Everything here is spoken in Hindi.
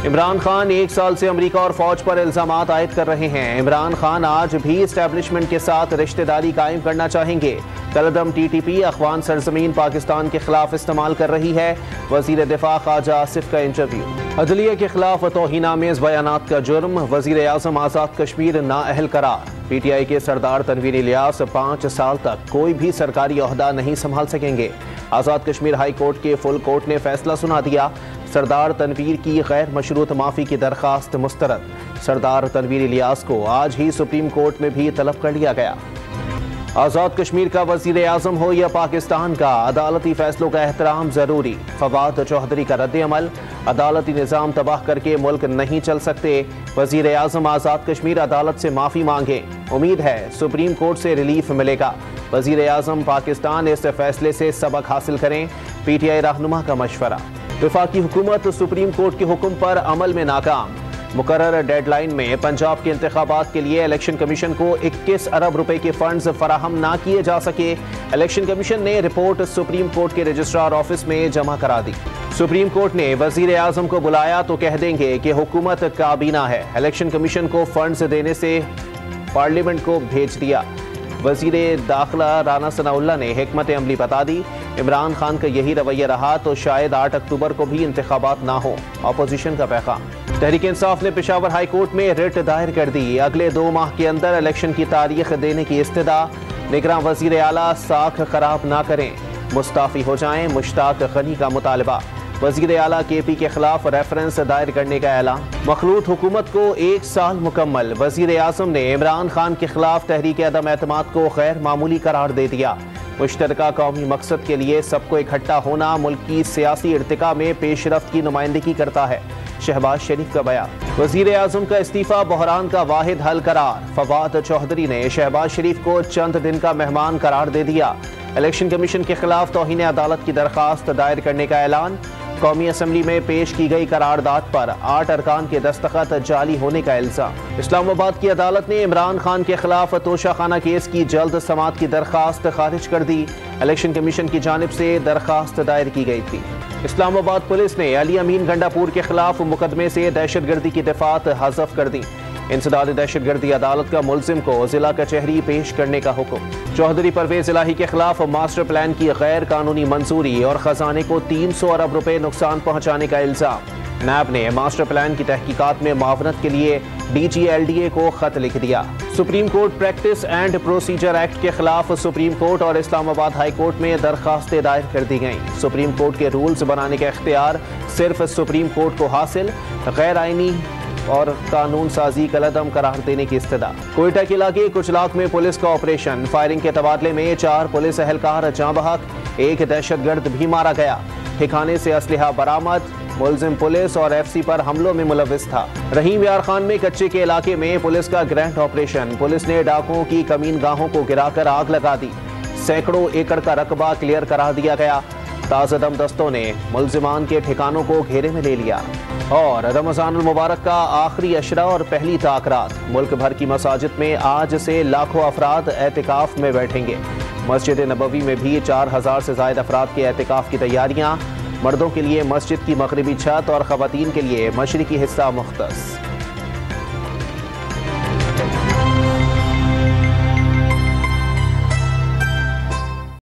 इमरान खान 1 साल से अमेरिका और फौज पर इल्जामात आयद कर रहे हैं। इमरान खान आज भी एस्टेब्लिशमेंट के साथ रिश्तेदारी कायम करना चाहेंगे। कलदम टीटीपी अखवान सरजमीन पाकिस्तान के खिलाफ इस्तेमाल कर रही है। वजीर दिफा ख्वाजा आसिफ का इंटरव्यू। अदलिया के खिलाफ तौहीनामेज बयानात का जुर्म, वजीर आजम आज़ाद कश्मीर नाअहल करार। PTI के सरदार तनवीर इलियास 5 साल तक कोई भी सरकारी ओहदा नहीं संभाल सकेंगे। आज़ाद कश्मीर हाई कोर्ट के फुल कोर्ट ने फैसला सुना दिया। सरदार तनवीर की गैर मशरूत माफ़ी की दरख्वास्त मुस्तरद। सरदार तनवीर इलियास को आज ही सुप्रीम कोर्ट में भी तलब कर लिया गया। आज़ाद कश्मीर का वज़ीर आज़म हो या पाकिस्तान का, अदालती फैसलों का एहतराम ज़रूरी। फवाद चौधरी का रद्द अमल, अदालती निज़ाम तबाह करके मुल्क नहीं चल सकते। वज़ीर आज़म आज़ाद कश्मीर अदालत से माफ़ी मांगे, उम्मीद है सुप्रीम कोर्ट से रिलीफ मिलेगा। वज़ीर आज़म पाकिस्तान इस फैसले से सबक हासिल करें, PTI रहनुमा का मशवरा। वफाकी हुकूमत सुप्रीम कोर्ट के हुक्म पर अमल में नाकाम। मुकर्रर डेडलाइन में पंजाब के इंतखाबात के लिए इलेक्शन कमीशन को 21 अरब रुपए के फंड्स फराहम ना किए जा सके। इलेक्शन कमीशन ने रिपोर्ट सुप्रीम कोर्ट के रजिस्ट्रार ऑफिस में जमा करा दी। सुप्रीम कोर्ट ने वजीर आजम को बुलाया तो कह देंगे कि हुकूमत काबीना है। इलेक्शन कमीशन को फंड्स देने से पार्लियामेंट को भेज दिया। वजीर दाखिला राना सनाउल्लाह ने हिकमत अमली बता दी। इमरान खान का यही रवैया रहा तो शायद 8 अक्टूबर को भी इंतखाबात ना हो, अपोजिशन का पैगाम। तहरीक इंसाफ ने पेशावर हाई कोर्ट में रिट दायर कर दी। अगले 2 माह के अंदर इलेक्शन की तारीख देने की इस्तदा। निगरान वजीर आला साख खराब ना करें, मुस्ताफी हो जाएं, मुश्ताक गनी का मुतालबा। वजीर आला KP के खिलाफ रेफरेंस दायर करने का ऐलान। मखलूत हुकूमत को 1 साल मुकम्मल। वजीर आजम ने इमरान खान के खिलाफ तहरीक अदम एतमाद को गैर मामूली करार दे दिया। मुश्तरका कौमी मकसद के लिए सबको इकट्ठा होना मुल्क की सियासी इर्तिका में पेशरफ्त की नुमाइंदगी करता है। शहबाज शरीफ का बयान। वजीर आजम का इस्तीफा बहरान का वाहिद हल करार। फवाद चौधरी ने शहबाज शरीफ को चंद दिन का मेहमान करार दे दिया। इलेक्शन कमीशन के खिलाफ तौहीन अदालत की दरखास्त दायर करने का ऐलान। कौमी असम्बली में पेश की गई करारदाद पर 8 अरकान के दस्तखत जाली होने का इल्जाम। इस्लामाबाद की अदालत ने इमरान खान के खिलाफ तोशाखाना केस की जल्द समाअत की दरखास्त खारिज कर दी। इलेक्शन कमीशन की जानिब से दरखास्त दायर की गई थी। इस्लामाबाद पुलिस ने अली अमीन गंडापुर के खिलाफ मुकदमे से दहशतगर्दी की दफात हज़फ कर दी। इंसदाद दहशतगर्दी अदालत का मुल्जिम को जिला कचहरी पेश करने का हुक्म। चौधरी परवेज इलाही के खिलाफ मास्टर प्लान की गैर कानूनी मंजूरी और खजाने को 300 अरब रुपए नुकसान पहुंचाने का इल्जाम। नैब ने मास्टर प्लान की तहकीकात में मावनत के लिए DG LDA को खत लिख दिया। Supreme court practice and procedure act के खिलाफ सुप्रीम कोर्ट और इस्लामाबाद हाई कोर्ट में दरखास्तें दायर कर दी गईं। सुप्रीम कोर्ट के रूल्स बनाने का इख्तियार सिर्फ सुप्रीम कोर्ट को हासिल, गैर आईनी और कानून साजी कलदम करार देने की इस्तदा। कोयटा के इलाके कुचलाक में पुलिस का ऑपरेशन। फायरिंग के तबादले में 4 पुलिस एहलकार जाँ बहक, 1 दहशतगर्द भी मारा गया। ठिकाने से असलहा बरामद। मुल्जिम पुलिस और FC पर हमलों में मुलविस था। रहीम यार खान में कच्चे के इलाके में पुलिस का ग्रैंड ऑपरेशन। पुलिस ने डाकुओं की कमीन गाहों को गिराकर आग लगा दी। सैकड़ों एकड़ का रकबा क्लियर करा दिया गया। ताज़दम दस्तों ने मुल्जिमान के ठिकानों को घेरे में ले लिया। और रमज़ानुल मुबारक का आखिरी अशरा और पहली ताकरात। मुल्क भर की मसाजिद में आज से लाखों अफराद एतिकाफ में बैठेंगे। मस्जिद नबवी में भी 4000 से ज़ायद अफराद के एतिकाफ की तैयारियाँ। मर्दों के लिए मस्जिद की मगरिबी छत और ख़वातीन के लिए मशरिकी हिस्सा मुख्तस।